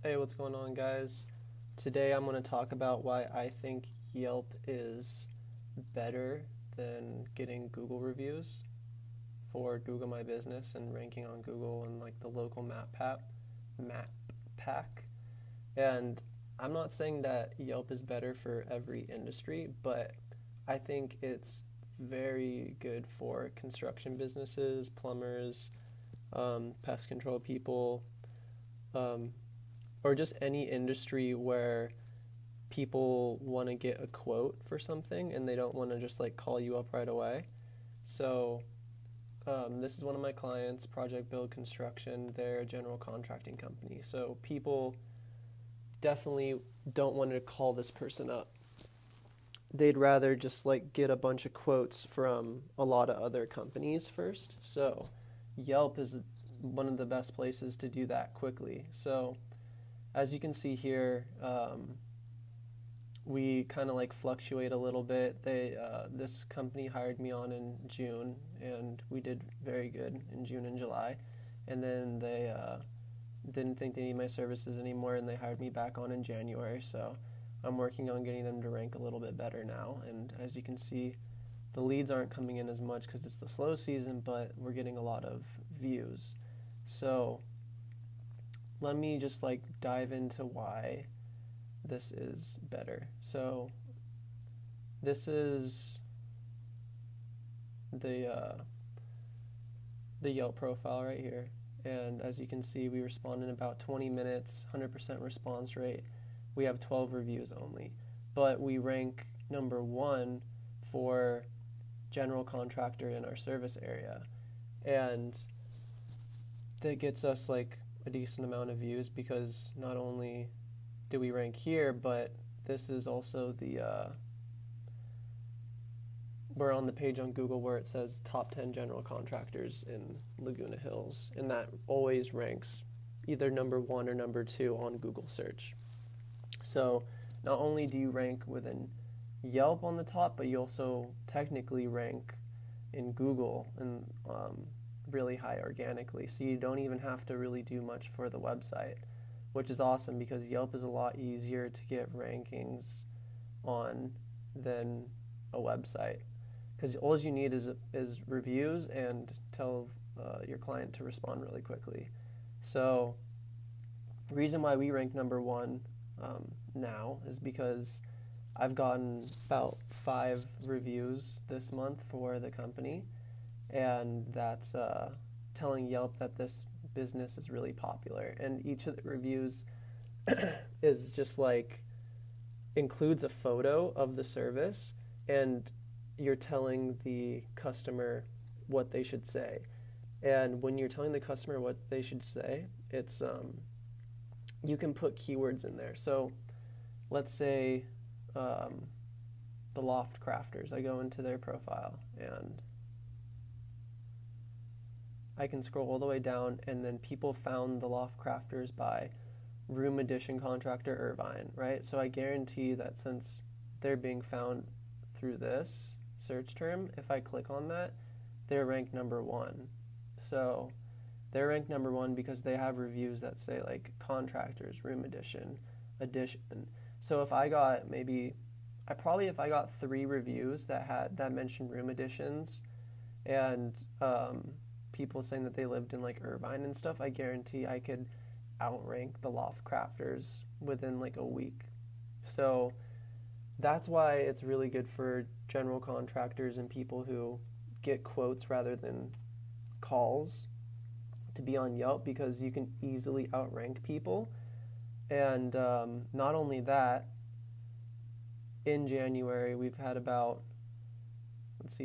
Hey, what's going on, guys? Today I'm going to talk about why I think Yelp is better than getting Google reviews for Google My Business and ranking on Google and like the local map pack. And I'm not saying that Yelp is better for every industry, but I think it's very good for construction businesses, plumbers, pest control people, um, or just any industry where people want to get a quote for something and they don't want to just like call you up right away. So, this is one of my clients, Project Build Construction. They're a general contracting company. So, people definitely don't want to call this person up. They'd rather just like get a bunch of quotes from a lot of other companies first. So, Yelp is one of the best places to do that quickly. So, as you can see here, we kind of like fluctuate a little bit. This company hired me on in June, and we did very good in June and July. And then they didn't think they need my services anymore, and they hired me back on in January. So I'm working on getting them to rank a little bit better now. And as you can see, the leads aren't coming in as much because it's the slow season, but we're getting a lot of views. So let me just like dive into why this is better. So this is the Yelp profile right here, and as you can see, we respond in about 20 minutes, 100% response rate. We have 12 reviews only, but we rank number one for general contractor in our service area, and that gets us like a decent amount of views because not only do we rank here, but this is also we're on the page on Google where it says top 10 general contractors in Laguna Hills, and that always ranks either number one or number two on Google search. So not only do you rank within Yelp on the top, but you also technically rank in Google and really high organically. So you don't even have to really do much for the website, which is awesome because Yelp is a lot easier to get rankings on than a website. Because all you need is reviews and tell your client to respond really quickly. So the reason why we rank number one now is because I've gotten about 5 reviews this month for the company, and that's telling Yelp that this business is really popular. And each of the reviews is just like includes a photo of the service, and you're telling the customer what they should say. And when you're telling the customer what they should say, it's you can put keywords in there. So let's say the Loft Crafters. I go into their profile and I can scroll all the way down, and then people found the Loft Crafters by Room Addition Contractor Irvine, right? So I guarantee that since they're being found through this search term, if I click on that, they're ranked number one. So they're ranked number one because they have reviews that say like contractors, room addition. So if I got if I got 3 reviews that mentioned room additions and people saying that they lived in like Irvine and stuff, I guarantee I could outrank the Loft Crafters within like a week. So that's why it's really good for general contractors and people who get quotes rather than calls to be on Yelp, because you can easily outrank people. And not only that, in January we've had about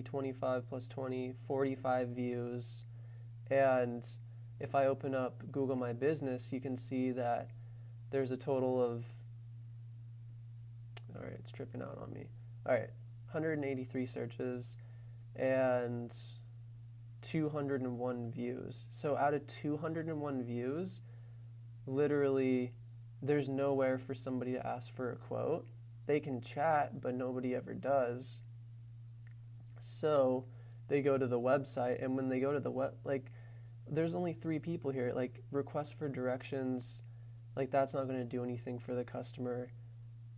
25 plus 20, 45 views. And if I open up Google My Business, you can see that there's a total of, all right, it's tripping out on me. All right, 183 searches and 201 views. So out of 201 views, literally there's nowhere for somebody to ask for a quote. They can chat, but nobody ever does. So they go to the website, and when they go to the there's only 3 people here. Like, requests for directions like that's not going to do anything for the customer,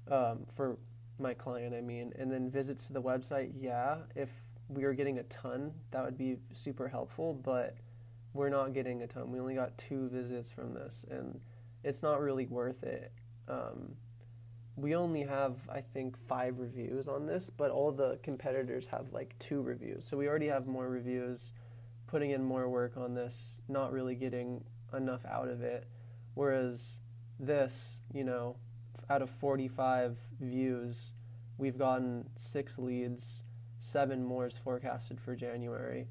for my client, I mean. And then visits to the website, yeah, if we were getting a ton, that would be super helpful, but we're not getting a ton. We only got 2 visits from this, and it's not really worth it. We only have, I think, 5 reviews on this, but all the competitors have like 2 reviews. So we already have more reviews, putting in more work on this, not really getting enough out of it. Whereas this, out of 45 views, we've gotten 6 leads, 7 more is forecasted for January.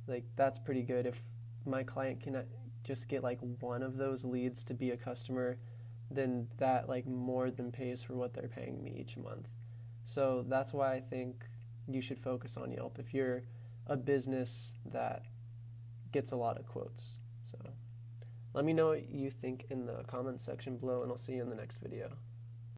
Like, that's pretty good. If my client can just get like 1 of those leads to be a customer, then that like more than pays for what they're paying me each month. So that's why I think you should focus on Yelp if you're a business that gets a lot of quotes. So let me know what you think in the comments section below, and I'll see you in the next video.